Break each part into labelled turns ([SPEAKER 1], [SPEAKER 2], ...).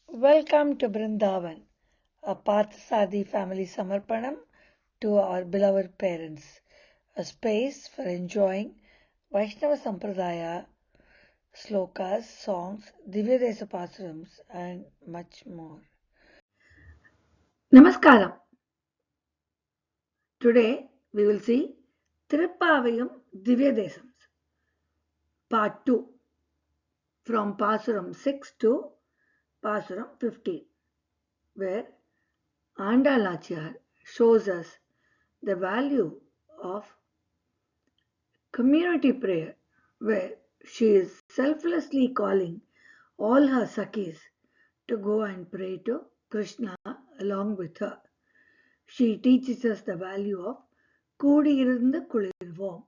[SPEAKER 1] Welcome to Brindavan, a Parthasadi family Samarpanam to our beloved parents, a space for enjoying Vaishnava Sampradaya, slokas, songs, Divya Desa Pasurams, and much more. Namaskaram. Today we will see Thiruppavai Divya Desam, part 2, from Pasuram 6 to Pasuram 15, where Andal shows us the value of community prayer, where she is selflessly calling all her Sakhis to go and pray to Krishna along with her. She teaches us the value of Koodi Irundhu Kulirvom,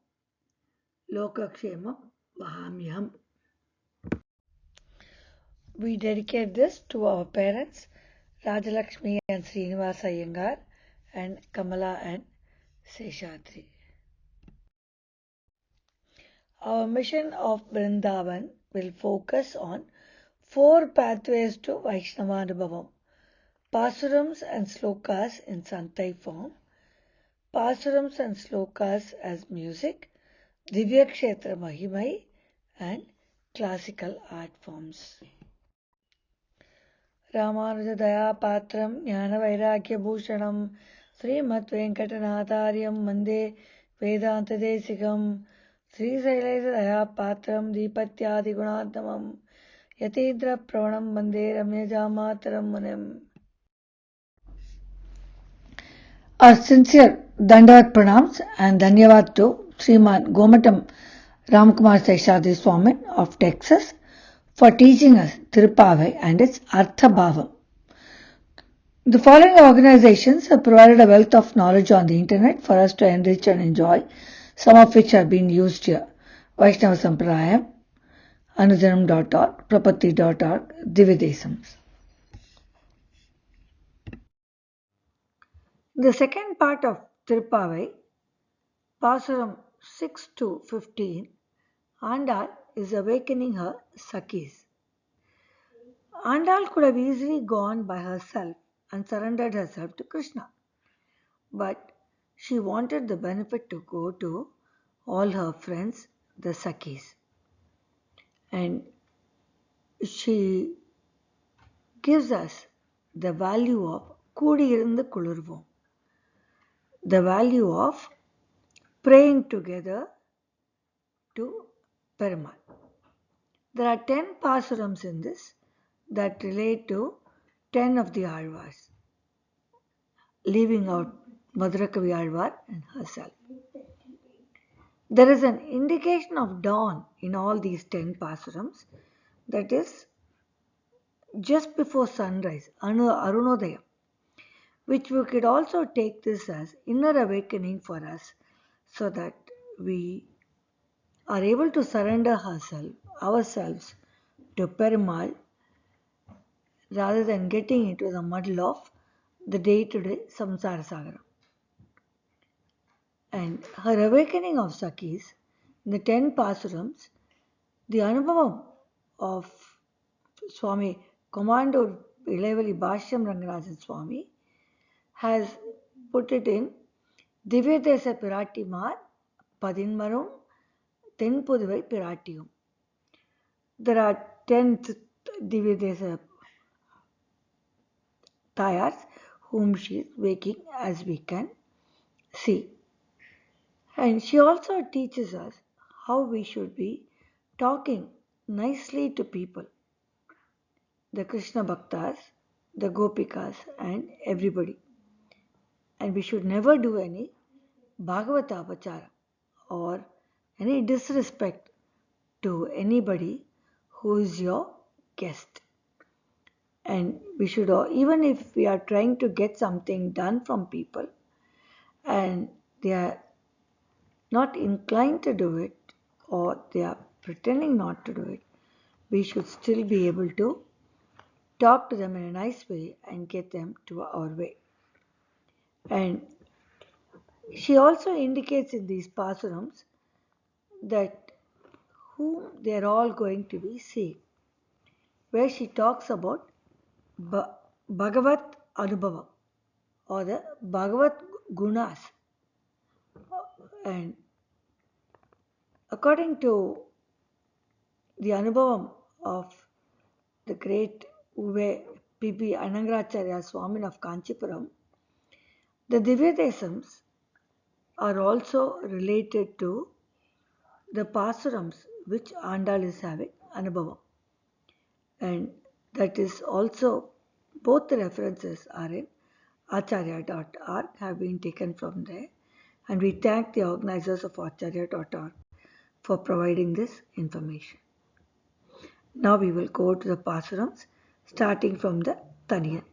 [SPEAKER 1] Lokakshemam Vahamyam. We dedicate this to our parents, Rajalakshmi and Srinivasa Iyengar, and Kamala and Seshadri. Our mission of Brindavan will focus on 4 pathways to Vaishnava Pasurams and slokas in Santai form, Pasurams and slokas as music, Divya Kshetra Mahimai, and classical art forms. Ramanujadaya Patram Jnana Vairagya Bhushanam Srimad Venkatanathāryam Mande Vedanta Desikam Sri Sailesadaya Patram Deepatyadi Gunadhamam Yatindra Pravanam Mande Ramyajamataram Munim. Our sincere Dandavat Pranams and Dhanyavad to Sriman Gomatam Ramkumar Seshadri Swami of Texas for teaching us Thiruppavai and its Artha Bhavam. The following organizations have provided a wealth of knowledge on the internet for us to enrich and enjoy, some of which are being used here. Vaishnava Sampradayam, Anudhanam.org, Prapatti.org, Divya Desams. The second part of Thiruppavai, Pasuram 6 to 15, Andal is awakening her Sakhis. Andal could have easily gone by herself and surrendered herself to Krishna, but she wanted the benefit to go to all her friends, the Sakhis. And she gives us the value of Koodi Irundhu Kulirvom, the value of praying together to Perumal. There are 10 Pasurams in this that relate to 10 of the Azhwars, leaving out Madhurakavi Azhwar and herself. There is an indication of dawn in all these 10 Pasurams, that is just before sunrise, Arunodhayam, which we could also take this as inner awakening for us, so that we are able to surrender ourselves to Perumal rather than getting into the muddle of the day-to-day samsara sagara. And her awakening of Sakhis, in the 10 Pasurams, the Anubhavam of Swami Commando Ilayavali Bhashyam Rangarajan Swami has put it in Divya Desa Pirattimar Padinmarum Tenpuduvai Piratiyum. There are 10 Divya Desa Tayars whom she is waking, as we can see. And she also teaches us how we should be talking nicely to people, the Krishna Bhakthas, the Gopikas, and everybody. And we should never do any Bhagavata Apachara or any disrespect to anybody who is your guest. And we should, even if we are trying to get something done from people and they are not inclined to do it, or they are pretending not to do it, we should still be able to talk to them in a nice way and get them to our way. And she also indicates in these Pasurams that whom they are all going to be seeing, where she talks about Bhagavat Anubhavam or the Bhagavat Gunas. And according to the Anubhavam of the great Uve P.P. Anangaracharya Swamin of Kanchipuram, the Divya Desams are also related to the Pasurams which Andal is having Anubhavam. And that is also, both the references are in acharya.org, have been taken from there. And we thank the organizers of acharya.org for providing this information. Now we will go to the Pasurams, starting from the Taniyan.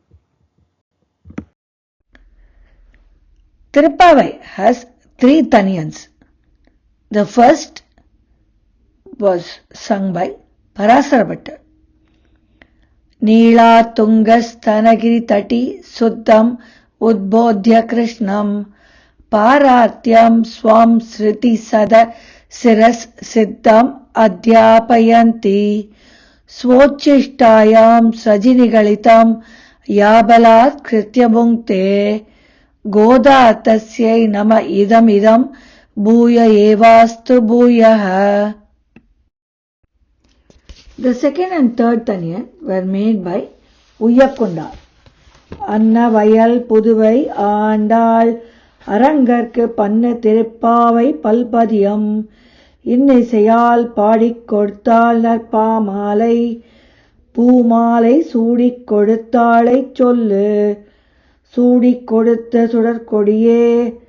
[SPEAKER 1] Thiruppavai has 3 Taniyans. The first was sung by Parasara Bhattar. Neela Tungastanagiri Tati Suddham Udbodhya Krishnam Paratyam Swam Sriti Sada Siras Siddham Adhyapayanti Svochishhtayam Srajinigalitam Yabalat Krityabhunkte Goda Tasyai Nama Idam Idam Bhuya Evastu Bhuyaha. The second and third Taniyan were made by Uyyakunda. Annavayal Puduvai Andal Arangarku Panna Thiruppavai Palpadiyam Innisayal Padik Kodthal Narpamalai Poomalai Soodik Koduthalai Sollu Soodik Kodutha Sudarkodiye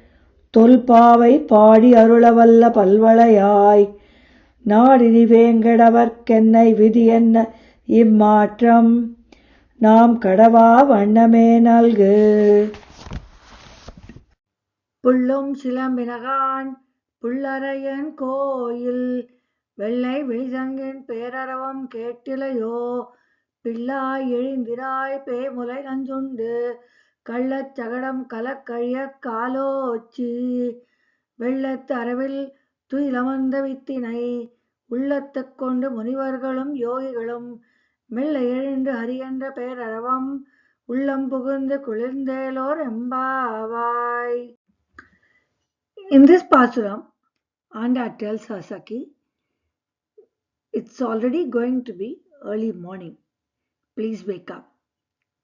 [SPEAKER 1] Tolpavai Padi Arulavalla Palvalayai நாடினி வேங்கடவர்க்கென்னை விதி என்ன இம்மாற்றம் நாம் கடவா வண்ணமே நல்கு. புள்ளும் சிலம்பினகான் புள்ளரையன் கோயில் வெள்ளை விழிசங்கின் பேரரவம் கேட்டிலையோ பிள்ளாய் எழுந்திராய் பேமுலை நஞ்சுண்டு கள்ளச் சகடம் கலக்கழிய காலோச்சி வெள்ளத்து அரவில் துயிலமர்ந்த வித்தினை உள்ளத்துக் கொண்டு முனிவர்களும் யோகிகளும் மெல்ல எழுந்து ஹரியென்ற பேரரவம் உள்ளம் புகுந்து குளிர்ந்தேலோர் எம்பாவாய். In this Pasuram, Anda tells her Sakhi, it's already going to be early morning. Please wake up.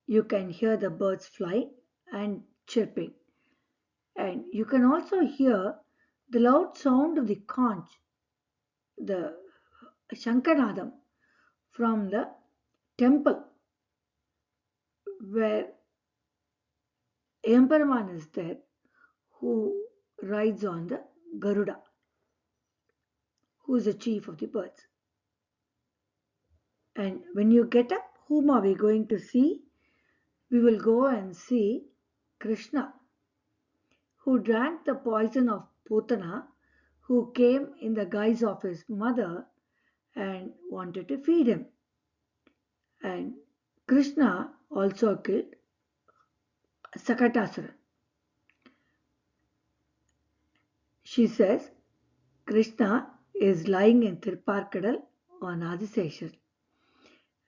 [SPEAKER 1] You can hear the birds flying and chirping. And you can also hear the loud sound of the conch, the Shankanadam from the temple where Emperman is there who rides on the Garuda, who is the chief of the birds. And when you get up, whom are we going to see? We will go and see Krishna, who drank the poison of Putana, who came in the guise of his mother and wanted to feed him. And Krishna also killed Sakatasura. She says Krishna is lying in Tirupparkadal on Adiseshar,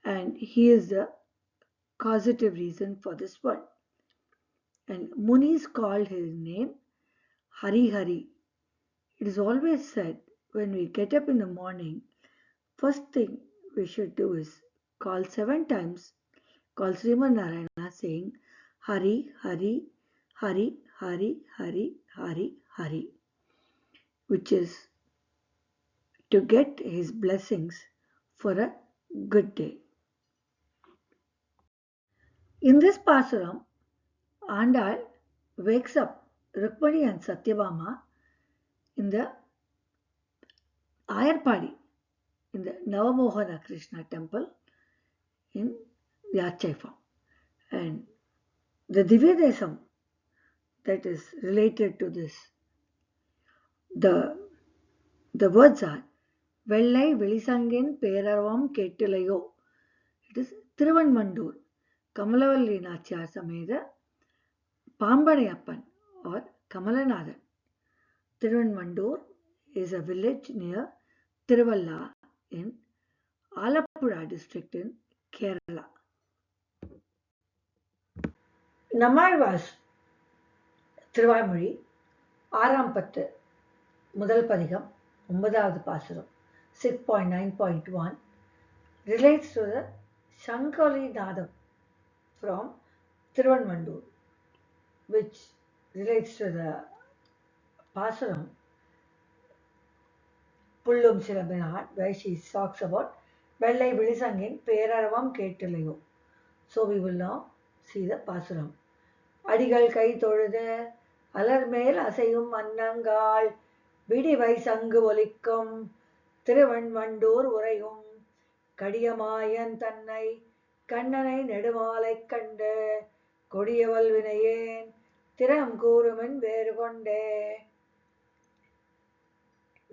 [SPEAKER 1] and he is the causative reason for this world. And Munis called his name Hari Hari. It is always said when we get up in the morning, first thing we should do is call 7 times, call Sriman Narayana saying Hari Hari Hari Hari Hari Hari Hari, which is to get his blessings for a good day. In this Pasuram, Andal wakes up Rukmani and Satyabhama in the Ayarpadi, in the Navamohana Krishna temple in the Achai farm. And the Divya Desam that is related to this, the words are Vellai Vilisangin Peraravam Kettilayo. It is Thiruvanmandur, Kamalavalli Nachar Sameda Pambanayappan or Kamalanathan. Thiruvanmandur is a village near Tiruvalla in Alappuzha district in Kerala. நம்மாழ்வார்ஸ் Thiruvaimozhi 6ஆம் பத்து முதல் பதிகம் 9வது பாசுரம் 6.9.1 relates to the Shankali Nadam from Thiruvanmandur, which relates to the Pasuram Pullum Silambina, where she talks about வெள்ளை விழிசங்கின் பேரரவம் கேட்டிலையோ. So we will now see the Pasuram. அடிகள் கை தொழுது அலர்மேல் அசையும் அன்னங்கால் விடிவை சங்கு ஒலிக்கும் திருவண்மண்டூர் உரையும் கடியமாயன் தன்னை கண்ணனை நெடுமாலை கண்டு கொடியவல் வினையேன் திறம் கூறுமின் வேறு கொண்டே.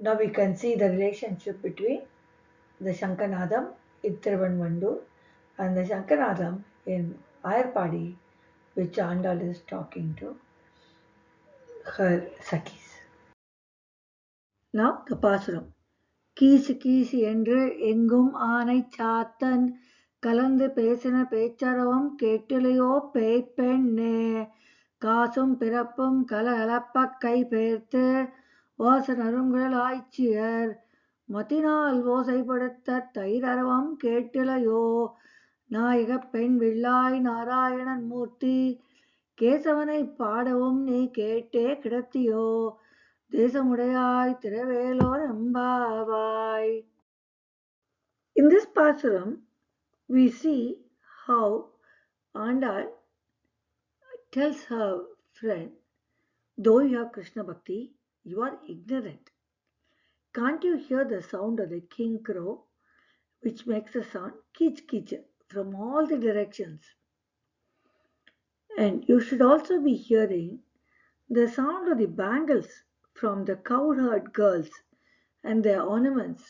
[SPEAKER 1] Now we can see the relationship between the Shankanadam in Thiruvanmandur and the Shankanadam in Ayarpadi, which Andal is talking to her Sakhis. Now the Pasuram. Keesu Keesu என்று எங்கும் ஆனை சாத்தன் கலந்து பேசின பேச்சரவம் கேட்டிலையோ பேய்ப்பெண்ணே காசும் பிறப்பும் கலகலப்ப கை பெயர்த்து வாசனருங்குழல் ஆய்ச்சியர் மத்தினால் ஓசைப்படுத்த தயிரரவம் கேட்டிலையோ நாயகப் பெண் வில்லாய் நாராயணன் மூர்த்தி கேசவனை பாடவும் நீ கேட்டே கிடத்தியோ தேசமுடையாய் திரவேலோர் எம்பாவாய். In this Pasuram, we see how Andal tells her friend, though you have Krishna Bhakti, you are ignorant. Can't you hear the sound of the king crow, which makes the sound keech keech from all the directions? And you should also be hearing the sound of the bangles from the cowherd girls and their ornaments,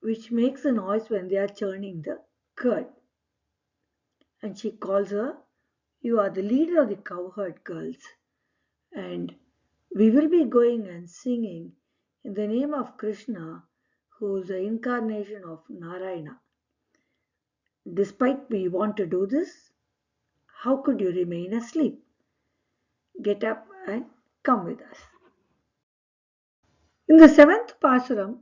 [SPEAKER 1] which makes a noise when they are churning the curd. And she calls her, you are the leader of the cowherd girls, and we will be going and singing in the name of Krishna, who is the incarnation of Narayana. Despite we want to do this, how could you remain asleep? Get up and come with us. In the 7th Pasuram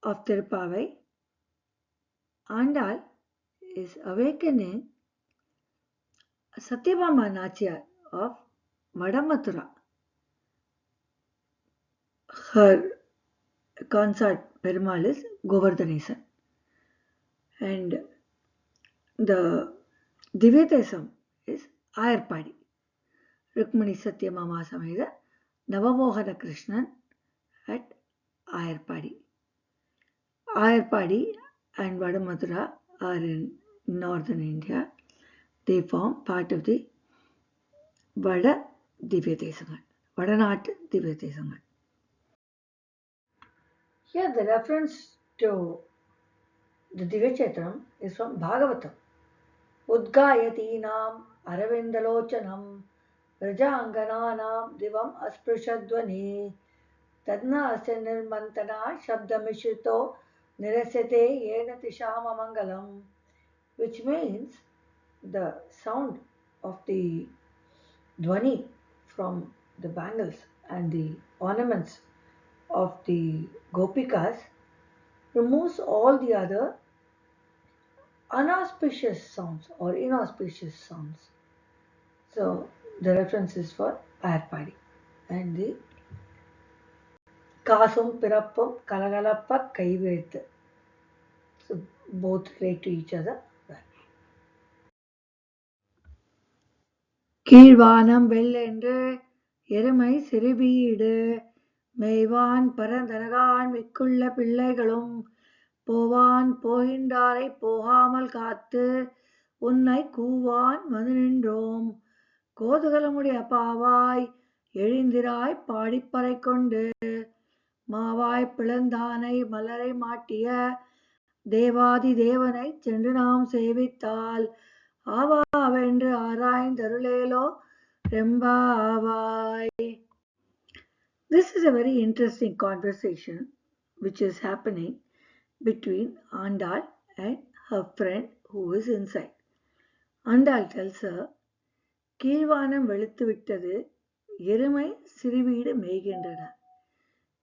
[SPEAKER 1] of Thiruppavai, Andal is awakening Satyabhama Nachiyar of Madamathura. Her consort Perumal is Govardhanesan. And the Divya Desam is Ayarpadi. Rukmani Satyabhama Sameda Navamohana Krishnan at Ayarpadi. Ayarpadi and Vadamathura are in northern India. They form part of the Vada Divya Desangal, Vadanat Divya Desangal. Here the reference to the Divya Chaitram is from Bhagavatam. Udgayatinam Aravindalochanam Rajangananam Divam Asprishadvani Tadna Asya Nirmantana Shabdamishito Nirasate Yena Tishama Mangalam, which means the sound of the dhvani from the bangles and the ornaments of the gopikas removes all the other unauspicious sounds or inauspicious sounds. So the reference is for Ayarpadi. And the Kasum Pirappum Kalagalappa Kaivethu. So both relate to each other. Keezhvanam vellendru எருமை சிறுபீடு மேய்வான் பரந்தனகான் மிக்குள்ள பிள்ளைகளும் போவான் போகின்றாரை போகாமல் காத்து உன்னை கூவான் வந்து நின்றோம் கோதுகலமுடைய பாவாய் எழுந்திராய் பாடிப்பறை கொண்டு மாவாய் பிளந்தானை மலரை மாட்டிய தேவாதி தேவனை சென்று நாம் சேவித்தால் ஆவாவென்று ஆராய்ந்தருளேலோ ரெம்பாவாய். This is a very interesting conversation which is happening between Andal and her friend who is inside. Andal tells her, Keezhvanam வெளுத்து விட்டது, எருமை சிறுவீடு மேய்கின்றன,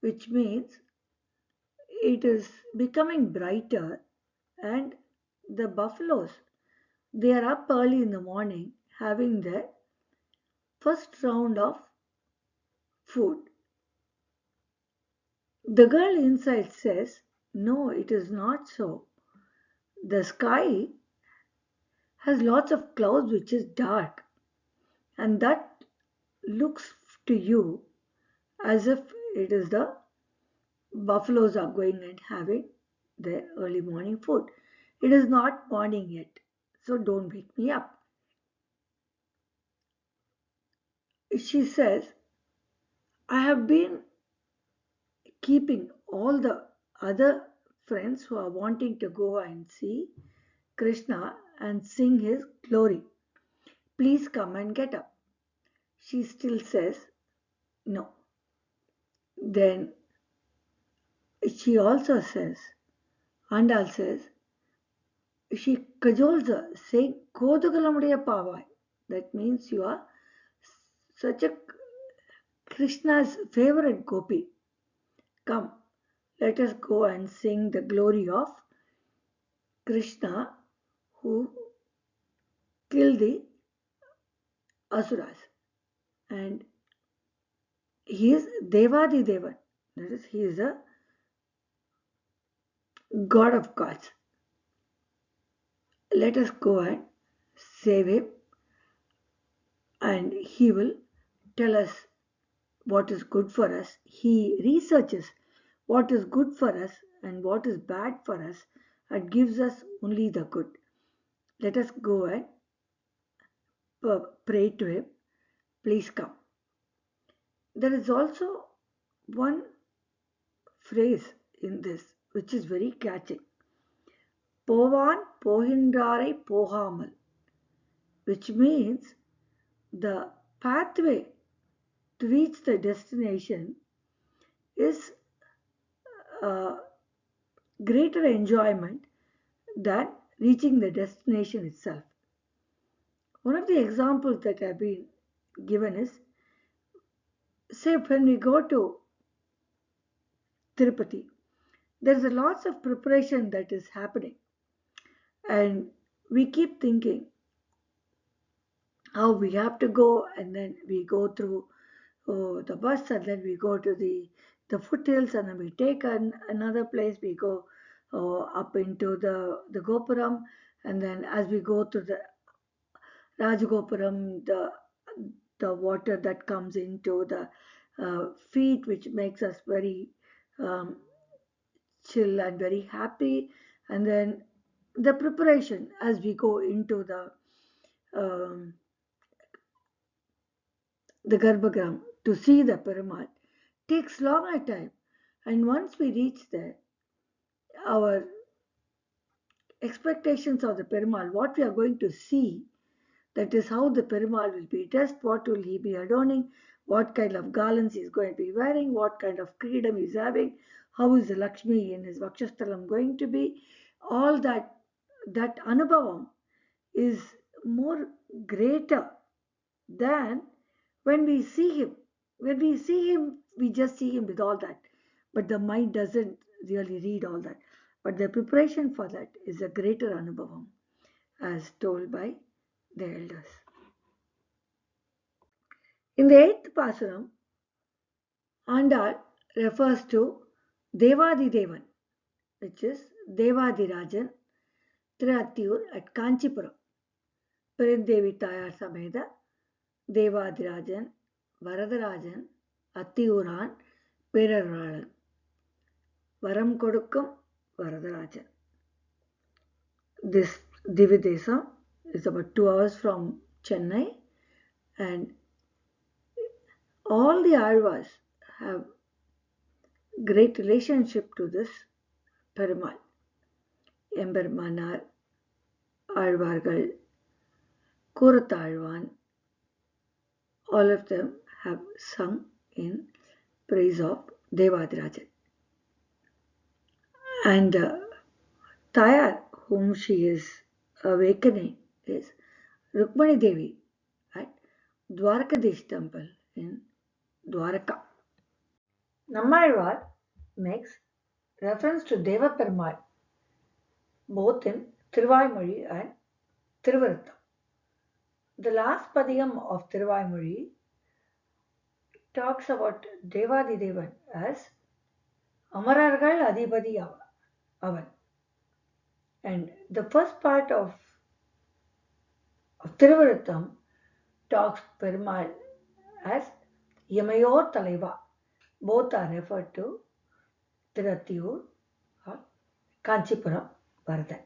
[SPEAKER 1] which means it is becoming brighter and the buffaloes, they are up early in the morning having their first round of food. The girl inside says, no, it is not so. The sky has lots of clouds which is dark, and that looks to you as if it is the buffaloes are going and having their early morning food. It is not morning yet, so don't wake me up. She says, I have been keeping all the other friends who are wanting to go and see Krishna and sing his glory. Please come and get up. She still says no. Then she also says, Andal says, she cajoles her, saying, Kodugalamudaya pavai. That means you are such a Krishna's favorite gopi. Come, let us go and sing the glory of Krishna who killed the Asuras. And he is Devadi Devan. That is, he is a god of gods. Let us go and save him, and he will tell us what is good for us. He researches what is good for us and what is bad for us and gives us only the good. Let us go and pray to him. Please come. There is also one phrase in this which is very catching. Povan pohindrarai pohamal, which means the pathway to reach the destination is greater enjoyment than reaching the destination itself. One of the examples that have been given is, say when we go to Tirupati, there is a lots of preparation that is happening, and we keep thinking how we have to go, and then we go through the bus, and then we go to the foothills, and then we take another place, we go up into the Gopuram, and then as we go to the Rajgopuram, the water that comes into the feet, which makes us very chill and very happy, and then the preparation as we go into the Garbhagram to see the Perumal takes longer time, and once we reach there, our expectations of the Perumal, what we are going to see, that is how the Perumal will be dressed, what will he be adorning, what kind of garlands he is going to be wearing, what kind of freedom he is having, how is the Lakshmi in his Vakshastalam going to be, all that Anubhavam is more greater than when we see him. When we see him, we just see him with all that, but the mind doesn't really read all that. But the preparation for that is a greater Anubhavam, as told by the elders. In the 8th Pasuram, Andal refers to Devadi Devan, which is Devadirajan, Thiruppavai at Kanchipuram, Perendevi Tayar Sameda, Devadirajan, Varadarajan, Attiyuran, Peraralan, Varam Kodukkum, Varadarajan. This Divya Desam is about 2 hours from Chennai, and all the Azhwars have great relationship to this Perumal. Embermanar, Azhwargal, Kurathalvan, all of them have sung in praise of Devadirajan. And Tayar, whom she is awakening, is Rukmani Devi at Dwarkadish temple in Dwaraka. Nammalvar makes reference to Deva Perumal both in Thiruvaimozhi and Thiruvaruttam. The last padiyam of Thiruvaimozhi talks about Devadidevan as Amarargal Adhipadi Avan. And the first part of Thiruvaruttam talks Perumal as Yamayor Talaiva. Both are referred to Thiruttiyur or Kanchipuram Varadan.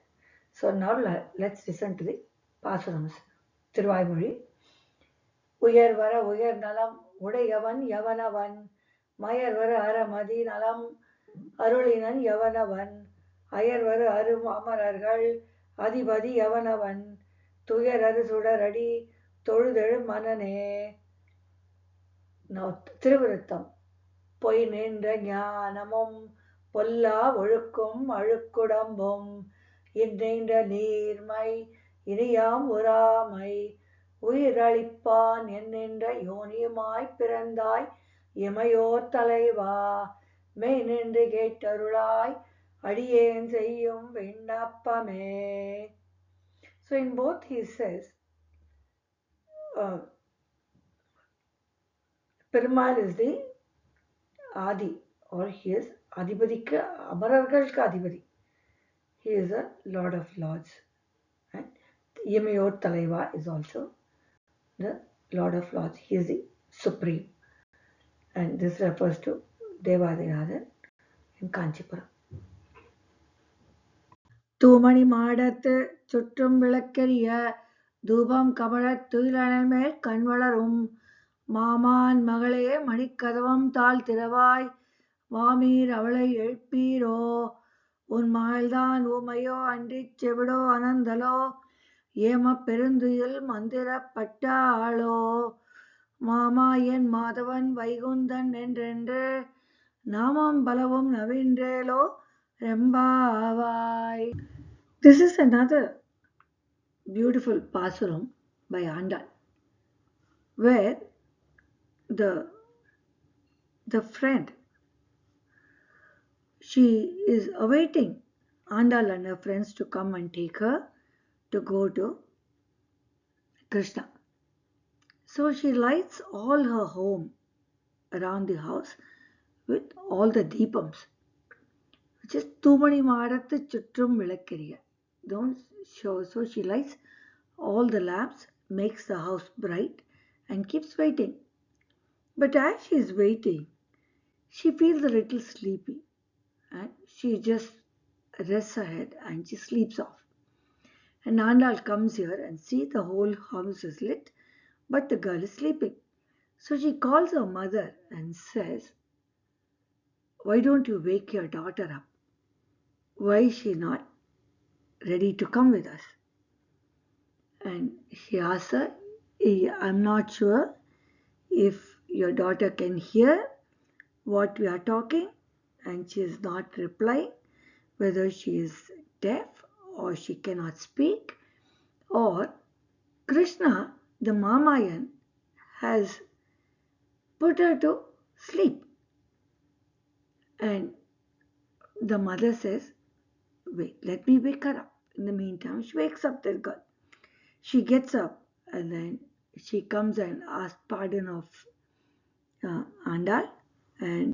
[SPEAKER 1] So now let's listen to the Pasurams. Thiruvaimozhi. உயர் வர உயர் நலம் உடையவன் யவனவன் மயர் வர அறமதி நலம் அருளினன் யவனவன் அயர் வர அரும் அமரர்கள் அதிபதி யவனவன் துயரறு சுடரடி தொழுதெழு மனனே. Now Thiruvaruttam. பொய் நின்ற ஞானமும் பொல்லா ஒழுக்கும் அழுக்குடம்பும் இந்நின்ற நீர்மை இனியாம் உறாமை உயிரளிப்பான் என்னென்ற யோனியுமாய் பிறந்தாய் இமையோர் தலைவா மெய் நின்று கேட்டருளாய் அடியேன் செய்யும் விண்ணப்பமே. So in both he says Perumal is the Adi, or he is Adhipadikku Amarargalukku Adhipadi. He is a Lord of Lords. And Yamayor Talaiva is also the Lord of Lords. He is the Supreme. And this refers to Devadinadan in Kanchipuram. Thoomani maadathu சுற்றும் விளக்கெரிய தூபம் கமழத் துயிலனல் மேல் கண்வளரும் மாமான் மகளே மணிக்கதவம் தாழ் திறவாய் வாமீர் அவளை எழுப்பீரோ உன் மகள்தான் ஊமையோ அன்றிச் செவிடோ அனந்தலோ ஏமப் பெருந்துயில் மந்திரப்பட்டாளோ மாமா என் மாதவன் வைகுந்தன் என்றென்று நாமம் பலவும் நவின்றேலோ ரெம்பாவாய். This is another beautiful Pasuram by Andal, where the friend, she is awaiting Andal and her friends to come and take her to go to Krishna. So she lights all her home around the house with all the deepams, which is Thoomani maadathu சுற்றும் விளக்கெரிய. Don't show. So she lights all the lamps, makes the house bright, and keeps waiting. But as she is waiting, she feels a little sleepy, and she just rests her head and she sleeps off. And Andal comes here and sees the whole house is lit, but the girl is sleeping. So she calls her mother and says, "Why don't you wake your daughter up? Why is she not ready to come with us?" And she asks her, "I'm not sure if your daughter can hear what we are talking," and she is not replying, whether she is deaf or she cannot speak, or Krishna, the Mamayan, has put her to sleep. And the mother says, "Wait, let me wake her up." In the meantime, she wakes up the girl. She gets up and then she comes and asks pardon of Andal and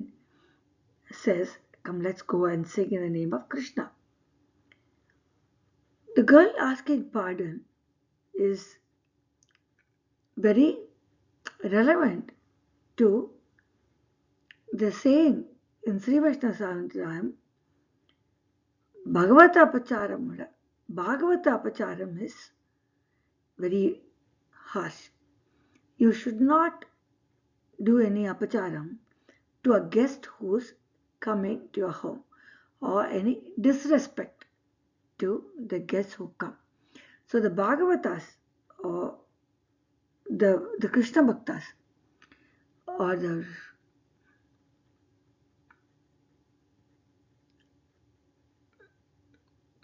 [SPEAKER 1] says, "Come, let's go and sing in the name of Krishna." The girl asking pardon is very relevant to the saying in Sri Vaishnava Sampradayam, Bhagavata Apacharam is very harsh. You should not do any apacharam to a guest who's coming to your home, or any disrespect to the guests who come. So the Bhagavatas, or the Krishna Bhakthas, or the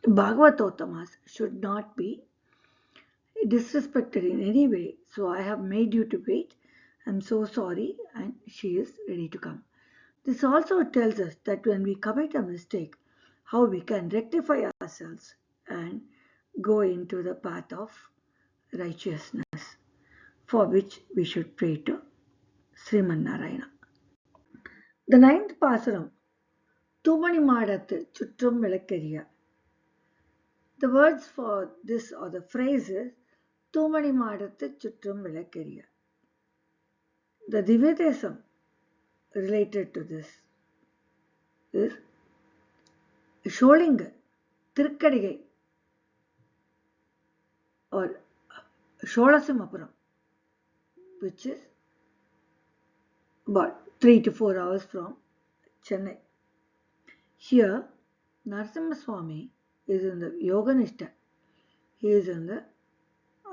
[SPEAKER 1] Bhagavatottamas should not be disrespected in any way, so I have made you to wait. I'm so sorry, and she is ready to come. This also tells us that when we commit a mistake, how we can rectify ourselves and go into the path of righteousness, for which we should pray to Sriman Narayana. The ninth Pasuram, Thoomani maadathu chutrum vilakkariya. The words for this or the phrase is Thoomani maadathu chutrum vilakkariya. The Divya Desam related to this is Sholinga, Thirukkadigai or Sholasimapuram, which is about 3 to 4 hours from Chennai. Here, Narasimha Swami is in the Yoganishta. He is in the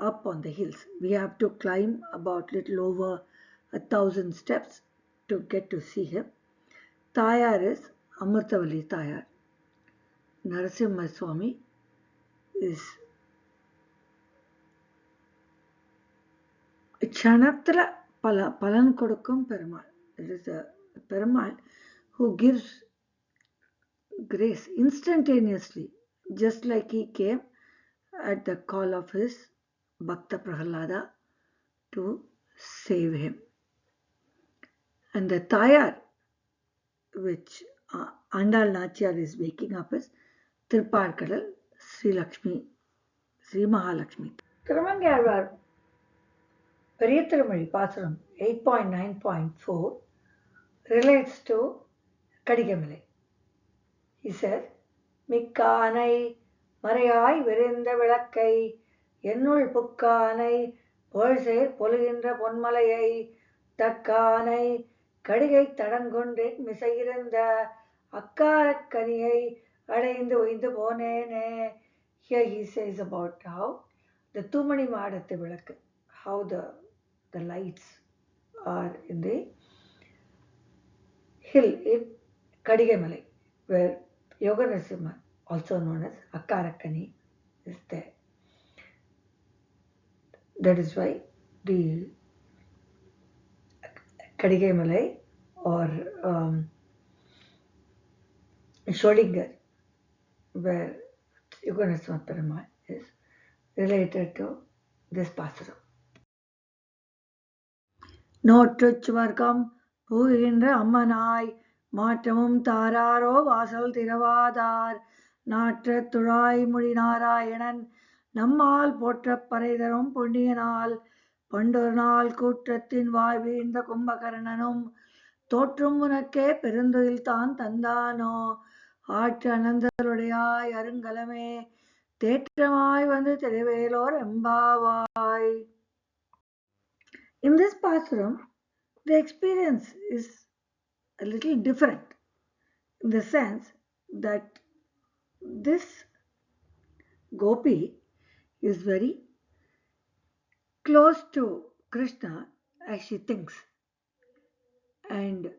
[SPEAKER 1] up on the hills. We have to climb about little over 1,000 steps to get to see him. Tayar is Amritavalli Tayar. Narasimha Swami is Kshanatra Palan Kodukkum Perumal. It is a Perumal who gives grace instantaneously, just like he came at the call of his Bhakta Prahalada to save him. And the Tayar, which Andal Nachiyar is waking up is Tirupparkadal Sri Lakshmi, Sri Mahalakshmi. Thirumangalvar Periya Tirumazhi Pasuram 8.9.4 relates to Kadigamale. He said, Mikkanai Marayai Virenda Vilakkai Ennul Pukkanai Polse Polindra Ponmalayai Takkanai Kadigai Tadangundit Misayiranda Akkarakkaniai Adaindu Indu Ponene. Here he says about how the Thoomani maadathu vilakku, how the lights are in the hill in Kadigamale, where Yoga Narasimha, also known as Akkarakkani, is there. That is why the Kadigamale or Sholingar, where Yoga Narasimha Perumal is related to this Pasuram. Notru Suvargam Puginra Ammanai Matramum Tararo Vasal Thiravadar Natra Turai Mudinarayanan Nammal Potra Paredarum Pundiyanal Pandurnal Kutratin Vaai in the Kumbhakarananum Totrum Munake Perunduiltan Tandano Atranandaludayai Arungalame Tetramai Vandu Terevelor Embavai. In this Pasuram, the experience is a little different in the sense that this Gopi is very close to Krishna as she thinks, and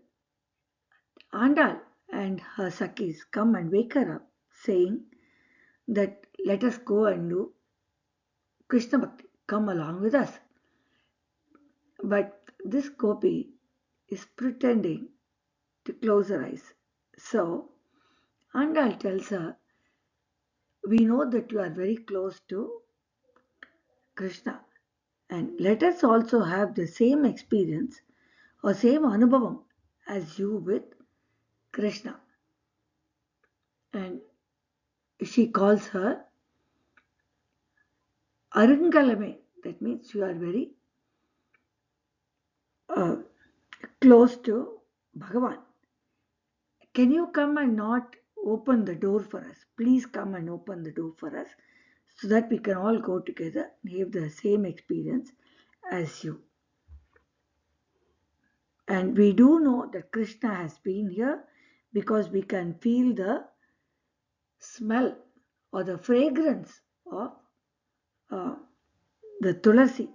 [SPEAKER 1] Andal and her Sakhis come and wake her up saying that let us go and do Krishna Bhakti, come along with us. But this Gopi is pretending to close her eyes. So Andal tells her, we know that you are very close to Krishna, and let us also have the same experience or same anubhavam as you with Krishna. And she calls her Arungalame. That means you are very close to Bhagavan. Can you come and not open the door for us? Please come and open the door for us so that we can all go together and have the same experience as you. And we do know that Krishna has been here because we can feel the smell or the fragrance of the tulasi,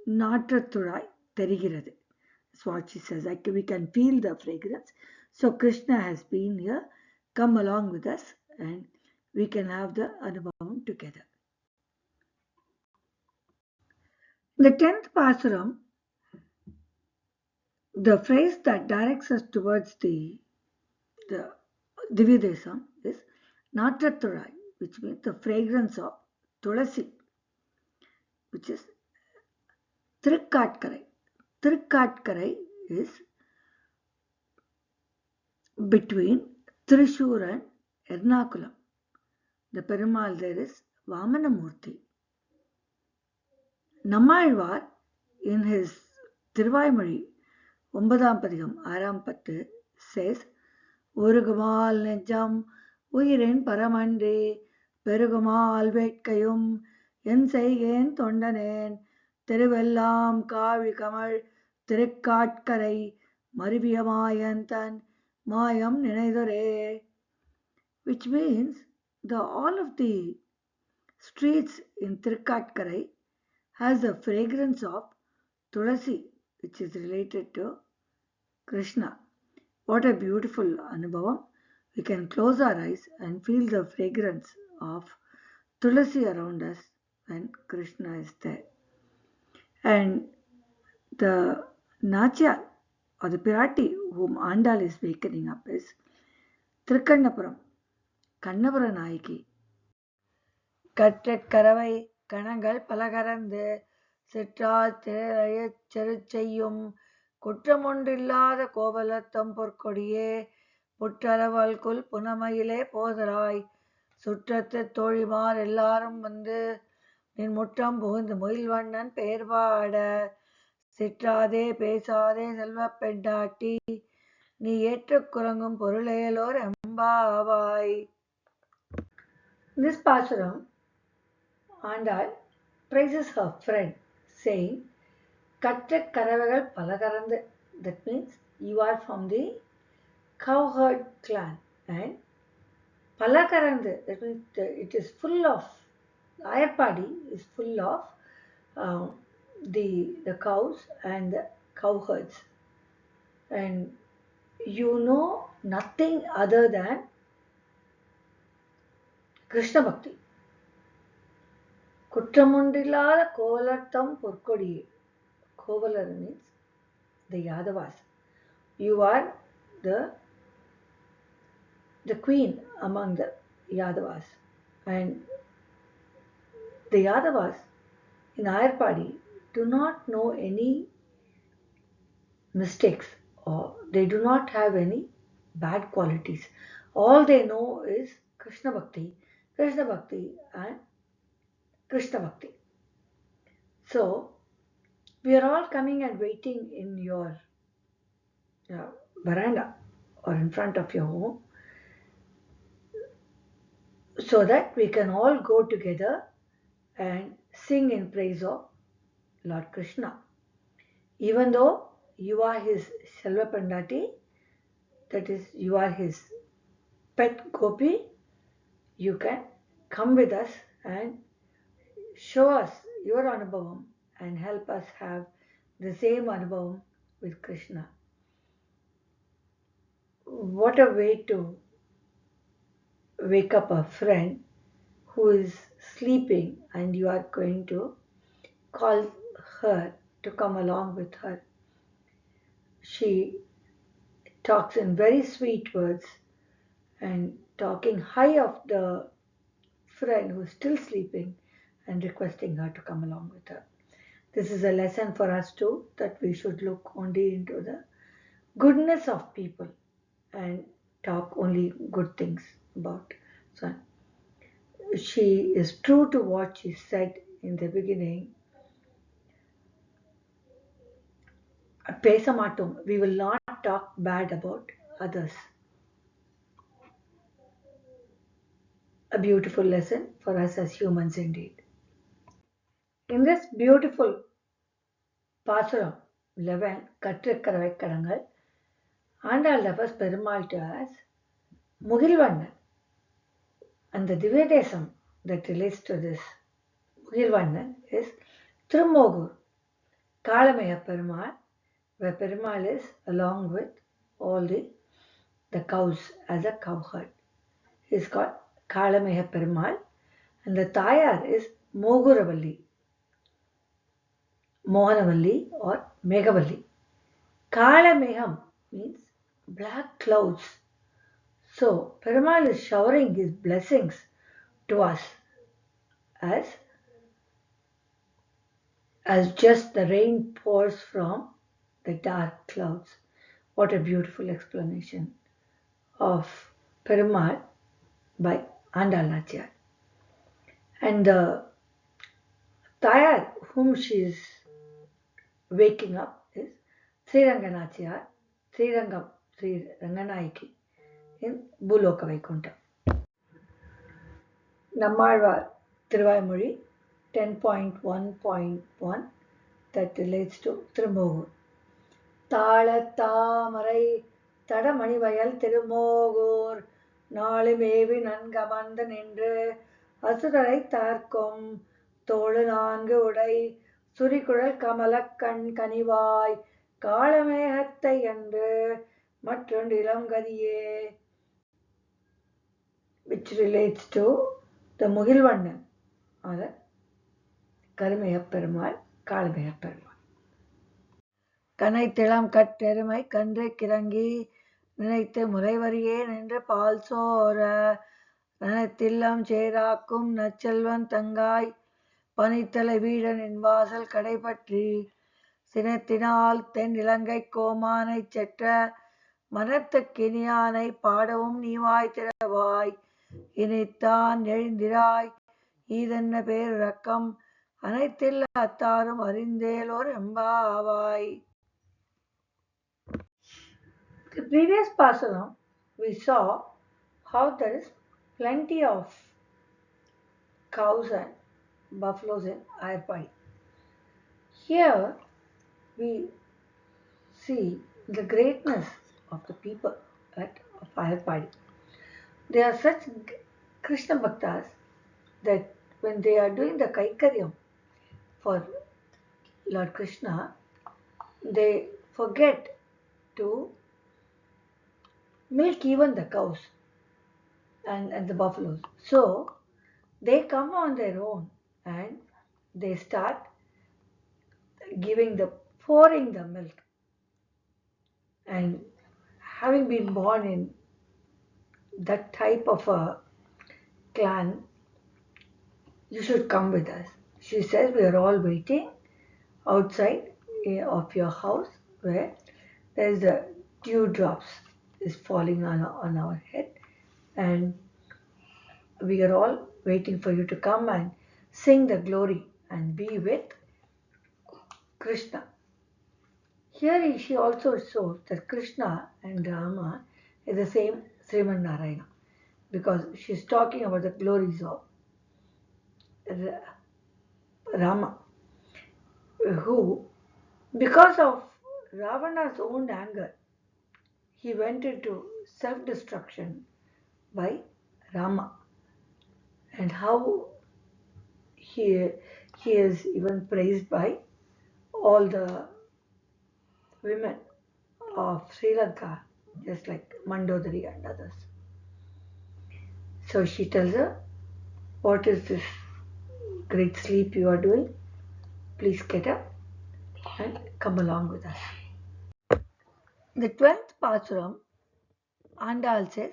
[SPEAKER 1] Natra Turai Terigirathu. That's what she says. We can feel the fragrance. So Krishna has been here. Come along with us and we can have the anubhavam together. The 10th Pasuram, the phrase that directs us towards the Divya Desam is Natrathurai, which means the fragrance of Tulasi, which is Thirukkatkarai. Thirukkatkarai is between Thrissur and Ernakulam. The Perumal there is Vamanamurti. Nammalvar in his Thiruvaimozhi, 9ஆம் பதிகம் 6ஆம் பத்து says, உருகுமால் நெஞ்சம் உயிரின் பரமன்றே பெருகுமால் வேட்கையும் என் செய்கேன் தொண்டனேன் திருவெல்லாம் காவி கமழ் திருக்காட்கரை மருவிய மாயன் தன் மாயம் நினைதொரே, which means all of the streets in Thirukkatkarai has the fragrance of Tulasi, which is related to Krishna. What a beautiful anubhavam. We can close our eyes and feel the fragrance of Tulasi around us when Krishna is there. And the Nachyar or the Pirati whom Andal is wakening up is Thirukkannapuram, Kannapura Nayaki. கற்றற்கரவை கணங்கள் பலகரந்து சிற்றால் திரையச் செருச்செய்யும் குற்றமொன்றில்லாத கோவலத்தம் பொற்கொடியே புற்றளவல்குல் புனமையிலே போதராய் சுற்றத்து தோழிமார் எல்லாரும் வந்து நின் முற்றம் புகுந்து முகில்வண்ணன் பெயர் பாட சிற்றாதே பேசாதே செல்வப் பெண்டாட்டி நீ ஏற்றுக் குறங்கும் பொருளேலோர் எம்பாவாய். This Pasuram, Andal praises her friend, saying, Katta Karavaigal Palakarandu. That means you are from the cowherd clan. And Palakarandu, that means it is full of, Ayapadi is full of the cows and the cowherds. And you know nothing other than Krishna Bhakti. குற்றமொன்றில்லாத கோவலத்தம் பொற்கொடியே. Kovalar means the Yadavas. You are the queen among the Yadavas. And the Yadavas in Ayarpadi do not know any mistakes, or they do not have any bad qualities. All they know is Krishna Bhakti and Krishna Bhakti. So, we are all coming and waiting in your veranda or in front of your home so that we can all go together and sing in praise of Lord Krishna. Even though you are his Selva Pandati, that is, you are his pet gopi, you can come with us and show us your anubhavam and help us have the same anubhavam with Krishna. What a way to wake up a friend who is sleeping and you are going to call her to come along with her. She talks in very sweet words and talking high of the friend who is still sleeping and requesting her to come along with her. This is a lesson for us too, that we should look only into the goodness of people and talk only good things about. So she is true to what she said in the beginning. பேச மாட்டோம். We will not talk bad about others. A beautiful lesson for us as humans indeed. In this beautiful Pasuram 11, Katru Karangal, Andal refers Perumal to as Mugilvannan. And the Divya Desam that relates to this Mugilvannan is Thirumogur, Kalamaya Perumal, where Perumal is along with all the cows as a cowherd. He is called Kalamaya Perumal, and the Tayar is Moguravalli. Mohanavalli or Meghavalli. Kala Meham means black clouds. So Perumal is showering his blessings to us as just the rain pours from the dark clouds. What a beautiful explanation of Perumal by Andal Nachiyar. And the Tayar whom she is waking up is Sriranga Nachiyar, Srirangam, Sri Ranganayaki in Bhuloka Vaikuntham. Nammalvar Thiruvaimozhi 10.1.1 that relates to Thirumogur. Thalataamarai Tadamanivaiyal Thirumogur நாளுமேவி நன்கமர்ந்து நின்று அசுரரை தார்க்கும் தோளு நான்கு உடை சுரிகுழல் கமலக் கண் கனிவாய் காளமேகத்தை என்று மற்றொன்று இளங்கதியே, which relates to the Mugilvannan or the Karumeyapperumal, Kalameyapperumal. Kanaithilam katrerumai கன்று கிறங்கி நினைத்து முறைவரியே நின்று பால் சோர நனத்தில்லம் சேராக்கும் நச்செல்வன் தங்காய் பனித்தலை வீழனின் வாசல் கடைபற்றி சினத்தினால் தென் இலங்கை கோமானைச் செற்ற மனத்துக் கினியானை பாடவும் நீவாய் திறவாய் இனித்தான் எழுந்திராய் ஈதென்ன பேருறக்கம் அனைத்தில்ல அத்தாரும் அறிந்தேலோர் எம்பாவாய். The previous Pasuram, we saw how there is plenty of cows and buffaloes in Ayurveda. Here we see the greatness of the people of Ayurveda. They are such Krishna Bhakthas that when they are doing the Kaikaryam for Lord Krishna, they forget to milk even the cows and the buffaloes. So they come on their own and they start pouring the milk. And having been born in that type of a clan, you should come with us. She says we are all waiting outside of your house where there is the dewdrops is falling on our head, and we are all waiting for you to come and sing the glory and be with Krishna. Here she also shows that Krishna and Rama is the same Sriman Narayana, because she is talking about the glories of Rama, who, because of Ravana's own anger, he went into self-destruction by Rama, and how he is even praised by all the women of Sri Lanka, just like Mandodari and others. So she tells her, what is this great sleep you are doing? Please get up and come along with us. The 12th Pasuram, Andal says,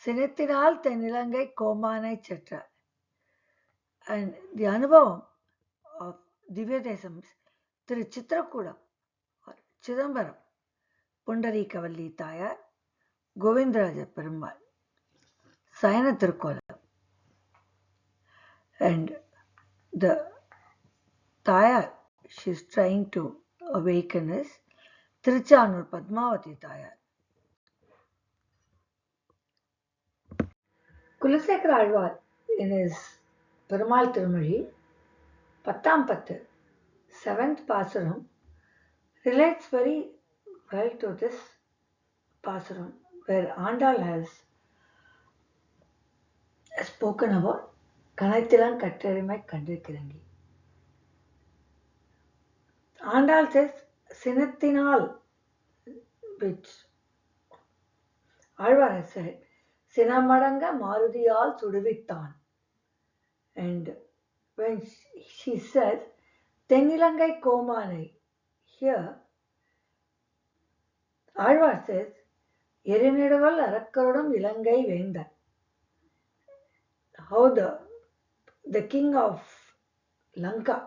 [SPEAKER 1] Sinithinal Thenilangai Komanai Chatra. And the Anubhavam of Divya Desam's Tiruchitrakudam or Chidambaram, Pundarikavalli Tayar, Govindaraja Perumal, Sayana Tirukkolam. And the Tayar she is trying to awaken is Tiruchanur Padmavati Tayar. Kulasekara Azhwar in his Perumal Tirumozhi, Pattam Pattu, 7th Pasuram, relates very well to this Pasuram, where Andal has spoken about Kanaithilam Katrerumai Kandru Kirangi. Andal says Sinathinal, which Azhwar has said, Sinamadanga Marudiyal Suduvittan. And when she says Tennilangai Komanai. Here, Azhwars says, Erinneduval Arakkarudam Ilangai Vendan. How the king of Lanka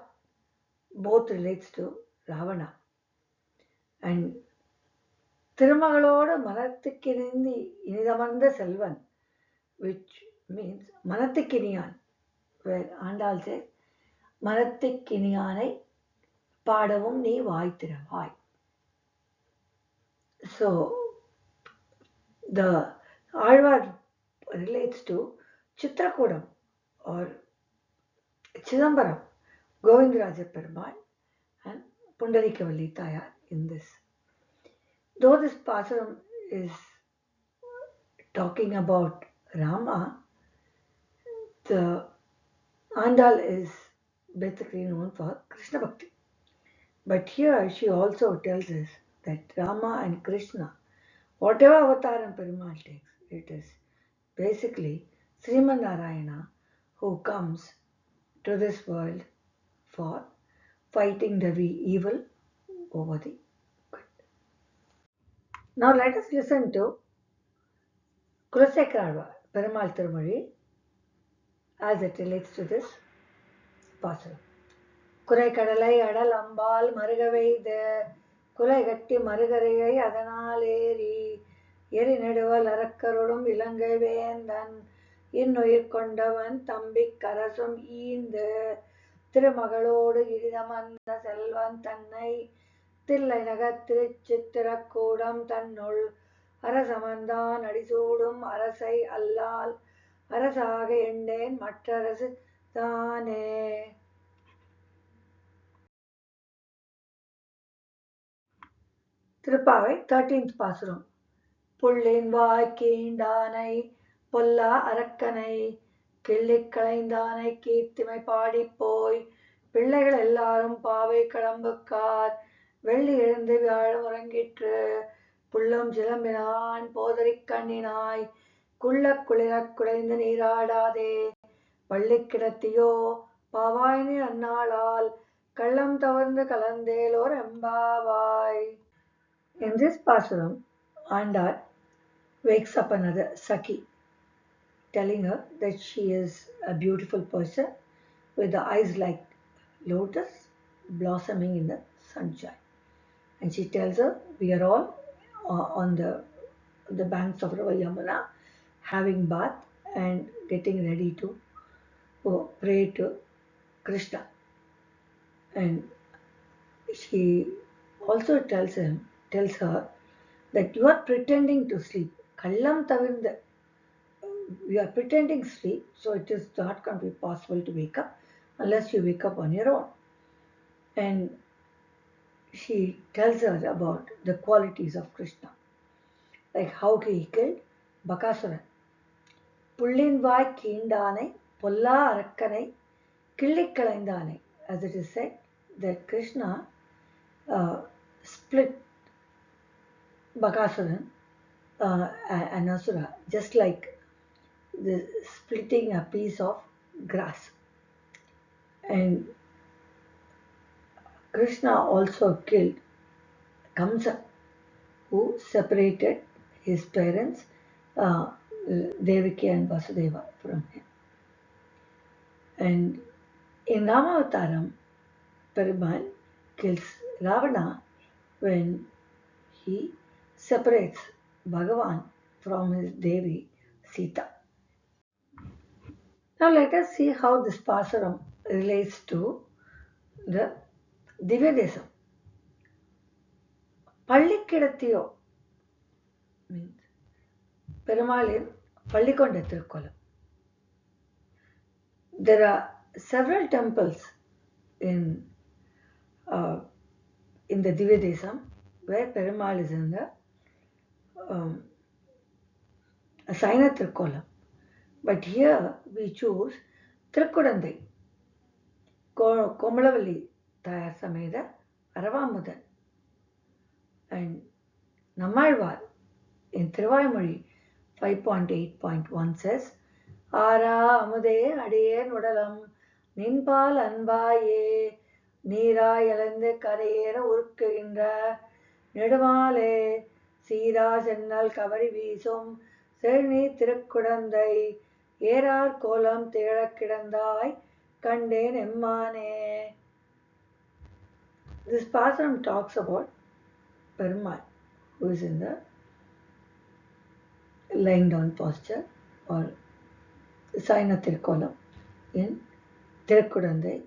[SPEAKER 1] both relates to Ravana. And Tirumagaloda Manathikinindi Inidamanda Selvan, which means Manathikiniyan, where Andal says, Manathikiniyanai Padavum Ni Vaai Thiruppavai. So the Azhwar relates to Chitrakoodam or Chidambaram, Govindaraja Perumal and Pundarikavalli Tayar in this. Though this Pasuram is talking about Rama, the Andal is basically known for Krishna Bhakti. But here she also tells us that Rama and Krishna, whatever avataram Perumal takes, it is basically Sriman Narayana who comes to this world for fighting the evil over the good. Now let us listen to Kulasekarva Perumal Tirumozhi as it relates to this Pasuram. Kurai kadalai adal ambal marugaveyde kulai gatti marugarai adanaleri eri neduval arakkarudum ilangai vendan innuyir kondavan thambi karasum ஈந்து திருமகளோடு இடிதமர்ந்த Selvan தன்னை தில்லை நகர் திருச்சித்திரக்கூடம் தன்னுள் அரசமர்ந்தான் அடிசூடும் அரசை அல்லால் அரசாக எண்டேன் மற்றரசு தானே. Thiruppavai 13th Pasuram. Pullin vaai கீண்டானை பொல்லா அரக்கனை கிள்ளிக் களைந்தானை கீர்த்திமை பாடிப்போய் பிள்ளைகள் எல்லாரும் பாவை கடம்புக்கார் வெள்ளி எழுந்து வியாழம் உறங்கிற்று புல்லும் சிலம்பினான் போதரிக் கண்ணினாய் குள்ளக் குளிரக் குடைந்து நீராடாதே பள்ளி கிடத்தியோ பாவாயினி அந்நாளால் கள்ளம் தவர்ந்து கலந்தேலோர் எம்பாவாய். In this Pasuram, Andal wakes up another Sakhi, telling her that she is a beautiful person with the eyes like lotus blossoming in the sunshine. And she tells her, we are all on the banks of River Yamuna having bath and getting ready to pray to Krishna. And she also tells her that you are pretending to sleep. Kallam tavirnda. You are pretending sleep, so it is not going to be possible to wake up unless you wake up on your own. And she tells her about the qualities of Krishna, like how he killed Bakasuran. Pullin vaai keendanai polla arakkanai killik kalaindanai. As it is said that Krishna split Bakasuran and Asura, just like the splitting a piece of grass. And Krishna also killed Kamsa, who separated his parents, Devaki and Vasudeva, from him. And in Ramavataram, Perumal kills Ravana when he separates Bhagavan from his Devi Sita. Now let us see how this Pasuram relates to the Divya Desam. Pallikkidathiyo means Perumalin Pallikonda Thirukkolam. There are several temples in the Divya Desam where Perumal is in the Saina Thirukkolam. But here we choose Thirukudandai, Komalavalli Tayar Sameda Aravamudan. And Nammalvar in Thiruvaimozhi 5.8.1 says, Ara amude adiye nudalam ninpal anvaye நீராய் எழுந்து கரையேற உருக்குகின்ற நெடுமாலே சீரா சென்னல் கவரி வீசும் செழுநீர் திருக்குடந்தை ஏறார் கோலம் தேழக் கிடந்தாய் கண்டேன் எம்மானே. This Pasuram talks about Perumal, who is in the lying down posture or Saina Tirkolam in Tirukudandai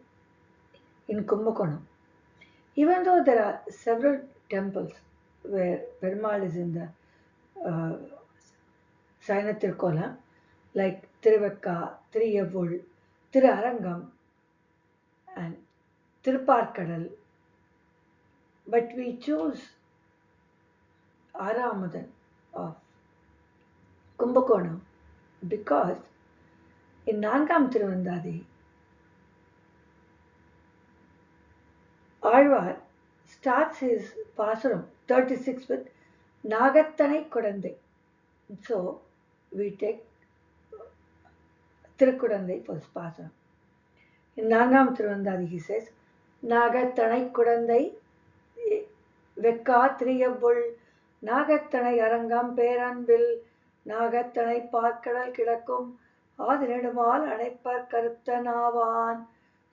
[SPEAKER 1] in Kumbakonam. Even though there are several temples where Perumal is in the Saina Tirkolam, like Tiruvakka, Tiruyavul, Tirarangam, and Thiruppavai, but we choose Aramudan of Kumbakonam because in Nangam Tiruvandadi, Azhwars starts his Pasuram 36 with Nagattanai Kodandai. So we take Tirukudandai for his Pasuram. In Nangam Tiruvandadi he says, Nagattanai Kodandai Vekka Thiruyavul Nagattanai Arangam Peranbil Nagattanai Parkadal Kidakkum Adhinedumal Anaipar Karutanavan.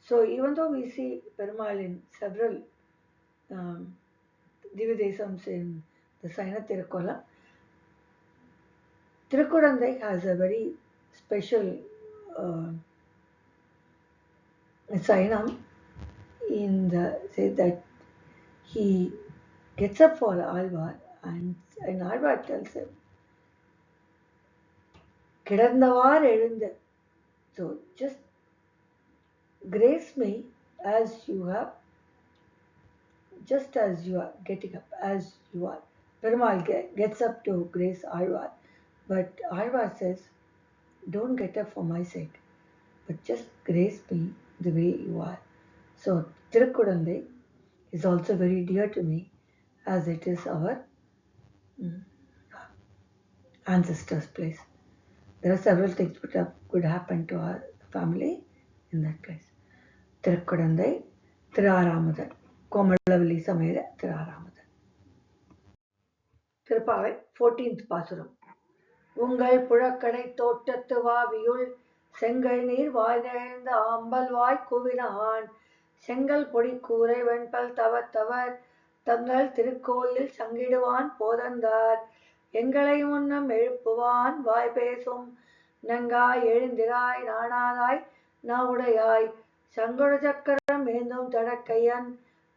[SPEAKER 1] So even though we see Perumal in several Divya Desams in the Saina Tirukkolam, Tirukudandai has a very special Sainam in the say that he gets up for Azhwars and Azhwars tells him, Kidandavar Elundu. So just grace me as you have, just as you are getting up, as you are. Perumal gets up to grace Azhwars, but Azhwars says, don't get up for my sake, but just grace me the way you are. So Tirukudandai is also very dear to me as it is our ancestors' place. There are several things that could happen to our family in that place. Tirukudandai, Tiraramudan, Komalavalli Samayira, Tiraramudan. Thiruppavai, 14th Pasuram. Ungal Puzhakkadai தோட்டத்து வாவியுள் செங்கல் நீர் வாய் நிறைந்த ஆம்பல் வாய் கூவினான் செங்கல் பொடி கூரை வெண்பல் தவத்தவர் தங்கள் திருக்கோயில் சங்கிடுவான் போதந்தார் எங்களை முன்னம் எழுப்புவான் வாய் பேசும் நங்காய் எழுந்திராய் நாணாதாய் நாவுடையாய் சங்கொடு சக்கரம் ஏந்தும் தடக்கையன்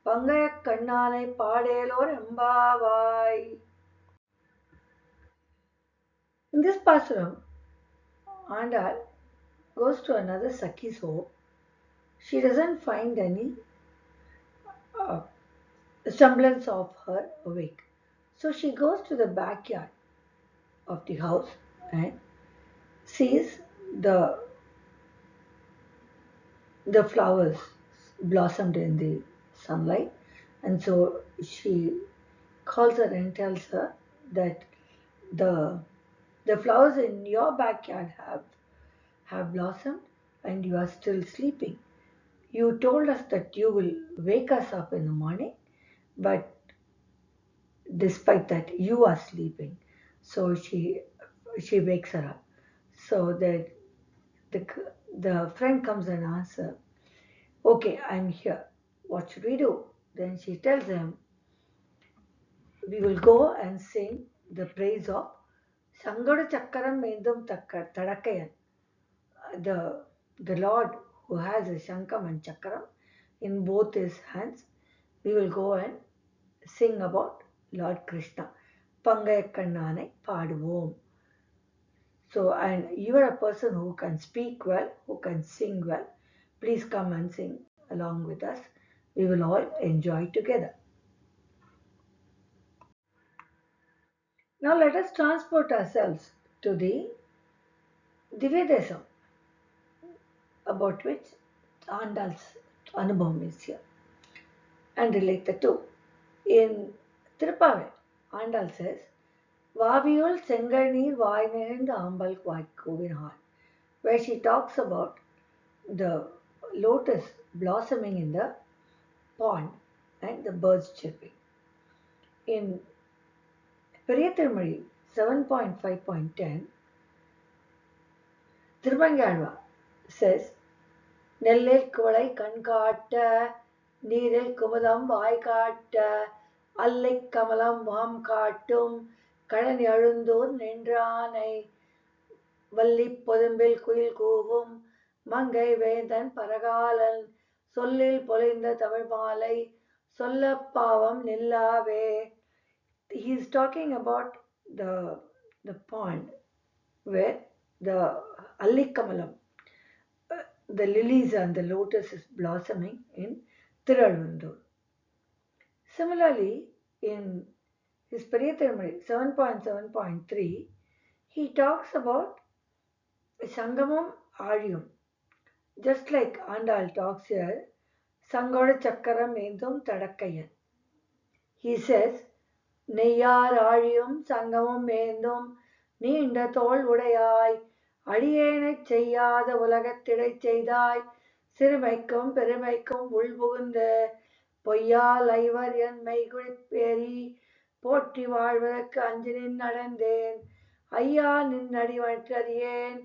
[SPEAKER 1] பங்கையக் கண்ணானை பாடேலோர் எம்பாவாய். In this Pasuram, Andal goes to another Sakhis home. She doesn't find any semblance of her awake. So she goes to the backyard of the house and sees the flowers blossomed in the sunlight, and so she calls her and tells her that the flowers in your backyard have blossomed and you are still sleeping. You told us that you will wake us up in the morning, but despite that you are sleeping. So she wakes her up. So that the friend comes and asks her, okay, I'm here. What should we do? Then she tells him, we will go and sing the praise of Sangodu Chakkaram Endrum Tadakkayan, the Lord who has a Shankam and Chakram in both his hands. We will go and sing about Lord Krishna. Pangayakannanai Paduvom. So, and you are a person who can speak well, who can sing well. Please come and sing along with us. We will all enjoy together. Now let us transport ourselves to the Divya Desam, about which Andal's Anubhavam is here, and relate the two. In Thiruppavai, Andal says, Vaviyul Sengal Neer Vaai Nirindha Ambal Kovinhaan, where she talks about the lotus blossoming in the pond and the birds chirping. In Periyathamari 7.5.10, Thiruppavai says, Nellil Kuvalai Kankata, Neeril Kumadam Vaai Kata, Allik Kamalam Vam Katum, Koodi Irundhu Kulirvom, Valli Podumbil Kuil Koovum, Mangai Vedan Paragalan, Sollil Polinda Tamil Malai, Sollapavam Nillave. He is talking about the pond where the Allikamalam, the lilies and the lotus is blossoming in Tiruvallur. Similarly, in his Periyathamari 7.7.3, he talks about Sangamam Ariyum. Just like Andal talks here, Sangoda Chakaram Endum Tadakkayan. He says, Neyyar ஆழியும் சங்கமும் மேந்தும் நீண்ட தோள் உடையாய் அடியேனைச் செய்யாத உலகத்திடைச் செய்தாய் சிறுமைக்கும் பெருமைக்கும் உள்புகுந்து பொய்யால் ஐவர் என் மெய்குழிப்பேரி போற்றி வாழ்வதற்கு அஞ்சினின் நடந்தேன் ஐயா நின் அடிவற்றறியேன்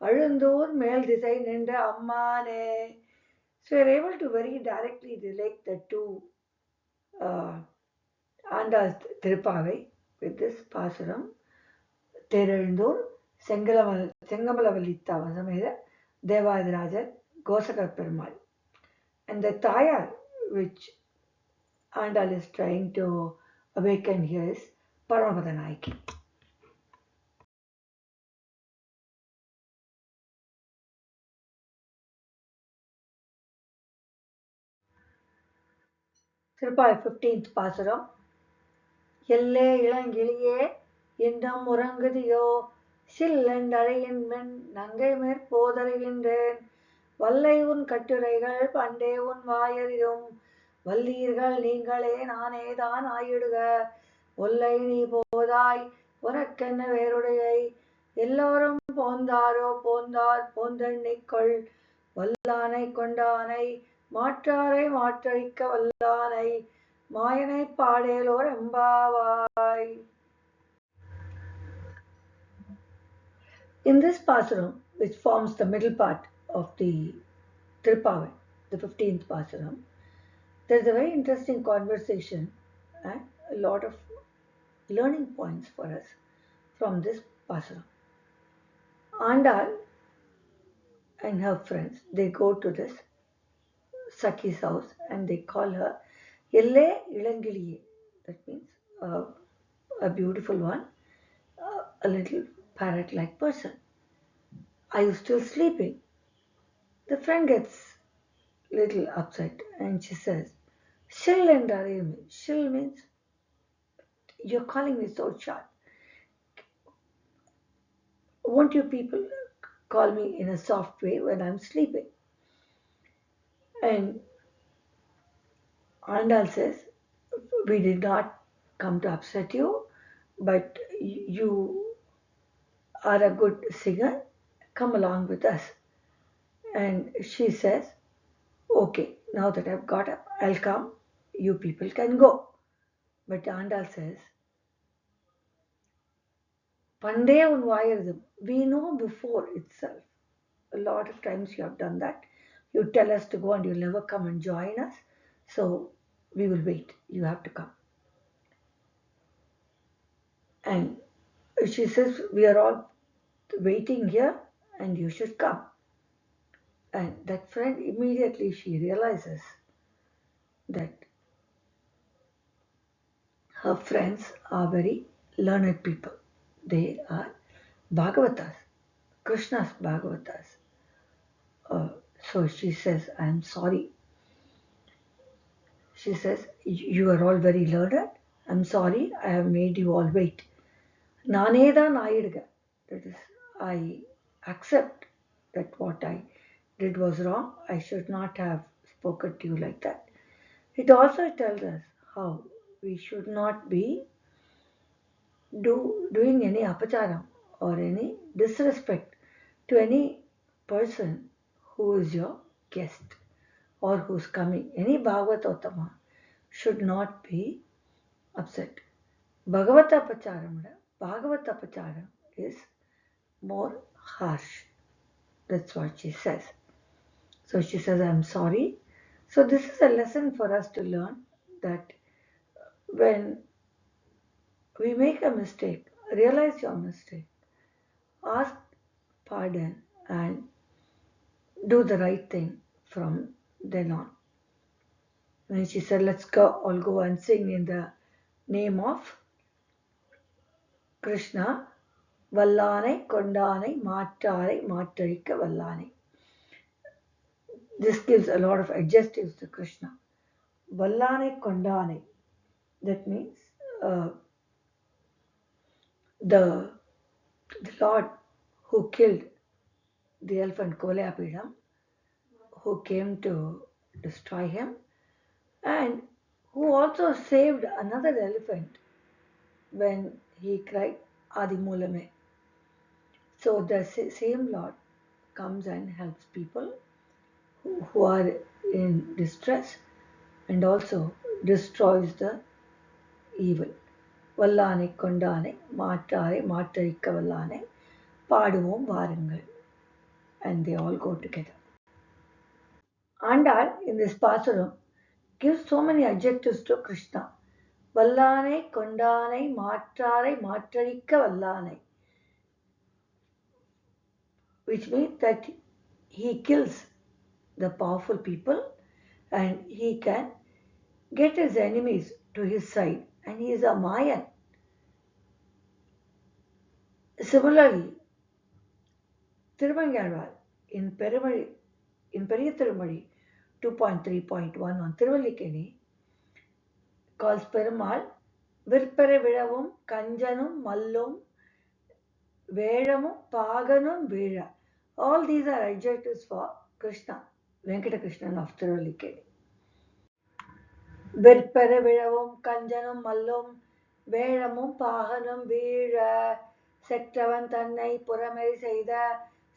[SPEAKER 1] அழுந்தூர் மேல் திசை நின்ற அம்மானே. So we are able to very directly relate the two Andal Thiruppavai with this Pasuram, Therezhundur, Sengamalavalita Vasameda, Devadirajar, Gosakar Perumal. And the Tayar which Andal is trying to awaken here is Paramapadanayaki. Thiruppavai 15th Pasuram. Elle Ilangkiliye endrum உறங்குதியோ சில்லென்றழையின் மென் நங்கை மேற்போதருகின்றேன் வல்லை உன் கட்டுரைகள் பண்டே உன் வாயறியும் வல்லீர்கள் நீங்களே நானேதான் ஆயிடுக ஒல்லை நீ போதாய் உனக்கென்ன வேறுடையை எல்லோரும் போந்தாரோ போந்தார் போந்தெண்ணிக்கொள் வல்லானை கொண்டானை மாற்றாரை மாற்றழிக்க வல்லானை மாயனை பாடேலோர் எம்பாவாய். In this Pasuram, which forms the middle part of the Thiruppavai, the 15th Pasuram, there is a very interesting conversation and a lot of learning points for us from this Pasuram. Andal and her friends, they go to this Sakhis house and they call her Elle Ilangkiliye. That means a beautiful one, a little parrot-like person. Are you still sleeping? The friend gets a little upset and she says, Shill and me. Shill means you're calling me so sharp. Won't you people call me in a soft way when I'm sleeping? And Andal says, we did not come to upset you, but you are a good singer. Come along with us. And she says, okay, now that I've got up, I'll come. You people can go. But Andal says, Pande un vayirudum. We know before itself. A lot of times you have done that. You tell us to go and you'll never come and join us. So we will wait. You have to come. And she says, we are all waiting here and you should come. And that friend, immediately she realizes that her friends are very learned people. They are Bhagavatas, Krishna's Bhagavatas. So she says, I am sorry. She says, you are all very learned. I'm sorry, I have made you all wait. Naneda Naidaga. That is, I accept that what I did was wrong. I should not have spoken to you like that. It also tells us how we should not be doing any apacharam or any disrespect to any person who is your guest or who's coming, any Bhagavatottama, should not be upset. Bhagavatapacharam, Bhagavatapacharam is more harsh. That's what she says. So she says, I'm sorry. So this is a lesson for us to learn that when we make a mistake, realize your mistake, ask pardon, and do the right thing from then on. And she said, let's go, all go and sing in the name of Krishna. Vallane, Kondane, Mattare, Mattarika Vallane. This gives a lot of adjectives to Krishna. Vallane, Kondane. That means uh, the Lord who killed the elephant Kolapidam, who came to destroy him, and who also saved another elephant when he cried Adimulame. So the same Lord comes and helps people who are in distress and also destroys the evil. Vallane Kondane, Mattare, Mattarika Vallane, Paduvom Varangal. And they all go together. Andal in this Pasuram gives so many adjectives to Krishna. Vallane, Kondane, Mattare, Mattarika Vallane. Which means that he kills the powerful people and he can get his enemies to his side, and he is a Mayan. Similarly, Thirumangalwal in Periya Tirumali 2.3.1 on Thiruvallikeni calls Perumal Virpere Viravum, Kanjanum, Mallum, Vedamum, Paganum, Veda. All these are adjectives for Krishna, Venkata Krishnan of Thiruvallikeni. Virpere Viravum, Kanjanum, Mallum, Vedamum, Paganum, Veda. செற்றவன் தன்னை புறமெறி செய்த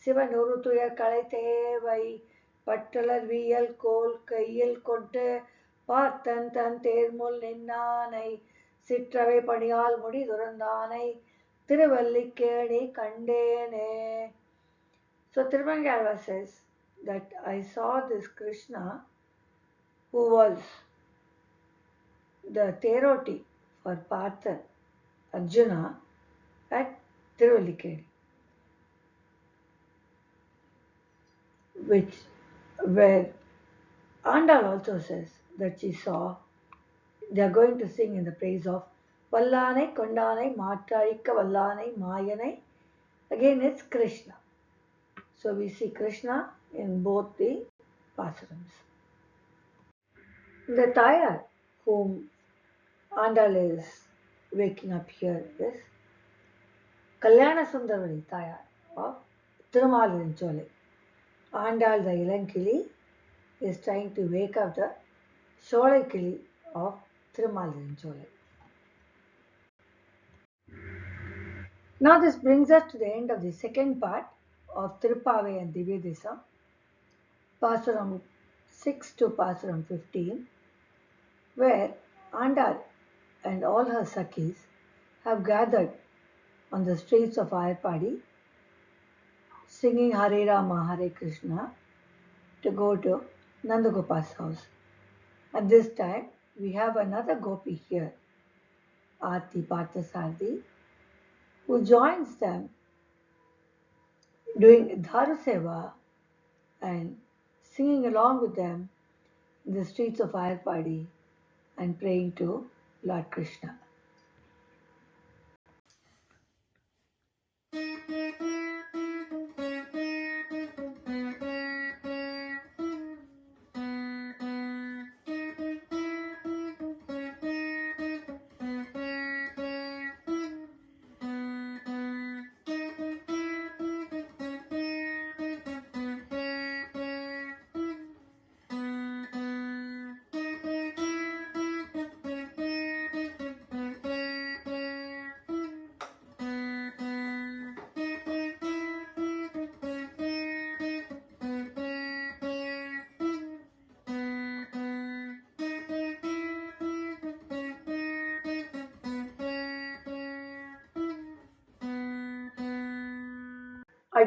[SPEAKER 1] சிவன் ஒரு துயர் களைத்தேவை பட்டலர் வியல் கோல் கையில் கொண்டு பார்த்தன் தன் தேர்முல் நின்னானை சிற்றவை பணியால் முடி துறந்தானை திருவல்லிக்கேணி கண்டேனே. So Thirumangalva says that I saw this Krishna who was the Teroti for Parthan, Arjuna, at Thiruvallikeni, where Andal also says that she saw, they are going to sing in the praise of Vallane, Kondane, Mattarika Vallane, Mayane. Again it's Krishna. So we see Krishna in both the Pasurams. The Tayar whom Andal is waking up here is Kalyana Sundaravali Tayar of Thiruppavai. Andal the Ilangkiliye is trying to wake up the Solaikili of Thiruppavai. Now this brings us to the end of the second part of Thiruppavai and Divya Desam, Pasuram 6 to Pasuram 15, where Andal and all her Sakhis have gathered on the streets of Ayapadi singing Hare Rama Hare Krishna to go to Nandagopal's house. At this time, we have another gopi here, Aarti Parthasarthi, who joins them doing Dharu Seva and singing along with them in the streets of Ayapadi and praying to Lord Krishna.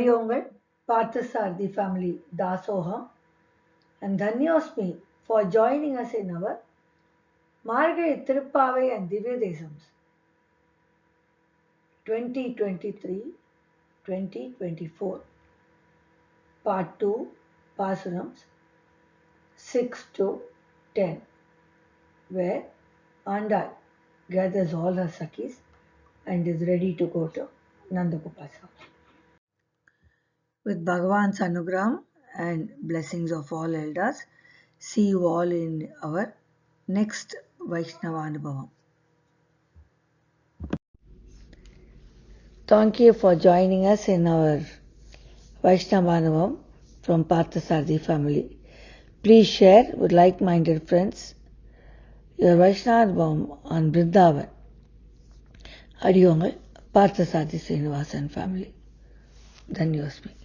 [SPEAKER 1] Ungal, Parthasarthi family Dasoham, and Dhanyosmi for joining us in our Margaret Thiruppavai and Divya Desam's 2023-2024 Part 2 Pasurams 6 to 10, where Andal gathers all her Sakhis and is ready to go to Nandagopal's house. With Bhagavan's Anugraham and blessings of all elders, see you all in our next Vaishnava Anubhavam. Thank you for joining us in our Vaishnava Anubhavam from Parthasarthi family. Please share with like-minded friends your Vaishnava Anubhavam on Vrindavan. Ungal, Parthasarthi Srinivasan family. Dhanyosmi.